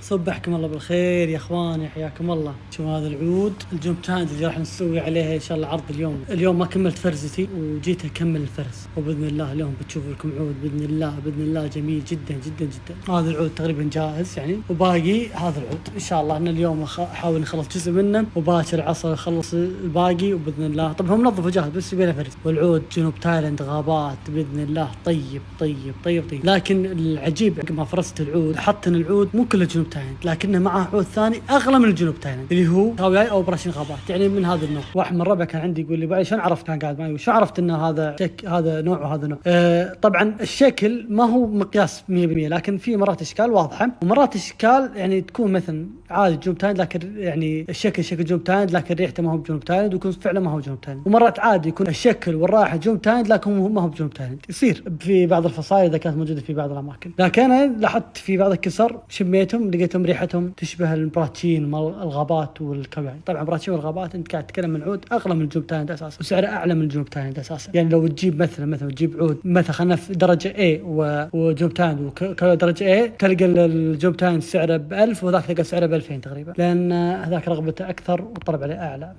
صبحكم الله بالخير يا اخواني، حياكم الله. شو هذا العود الجوم تايند اللي راح نسوي عليها ان شاء الله عرض اليوم ما كملت فرزتي وجيت اكمل الفرز، وباذن الله اليوم بتشوفوا لكم عود باذن الله جميل جدا جدا جدا. هذا العود تقريبا جاهز يعني، وباقي هذا العود ان شاء الله ان اليوم احاول نخلص جزء منه وباكر العصر اخلص الباقي وباذن الله. طبعا هو منظف وجاهز بس يبي له فرز. والعود جنوب تايلاند غابات باذن الله طيب طيب طيب طيب. لكن العجيب ما فرزت العود حط ان العود مو كله جنوب تايلاند، لكنه معه عود ثاني اغلى من الجنوب تايلاند اللي هو هاوياي او براشين غابات، يعني من هذا النوع. واحد من ربع كان عندي يقول لي بعد شلون عرفت، كان قاعد معي شو عرفت ان هذا نوع وهذا نوع. طبعا الشكل ما هو مقياس 100%، لكن في مرات اشكال واضحه ومرات اشكال يعني تكون مثلا عادي جنوب تايلاند لكن يعني الشكل شكل جنوب تايلاند لكن ريحته ما هو بجنوب تايلاند ويكون فعلا ما هو جنوب تايلاند. ومرات عادي يكون الشكل والرائحه جنوب تايلاند لكن ما هو بجنوب تايلاند، يصير في بعض الفصائل اذا كانت موجوده في بعض الاماكن. لكن انا لاحظت في بعض الكسر شميتهم لقيتهم ريحتهم تشبه البراتشين مال الغابات والكواعي. طبعا البراتشين والغابات انت قاعد تتكلم من عود اغلى من الجنوب تايلاند اساسا وسعره اعلى من الجنوب تايلاند اساسا. يعني لو تجيب مثلا تجيب عود مثلا خلينا في درجه A وجنوب تايلاند درجه A، تلقى الجنوب تايلاند سعره ب1000 وذاك تلقى سعره ب2000 تقريبا، لان هذاك رغبته اكثر والطلب عليه اعلى.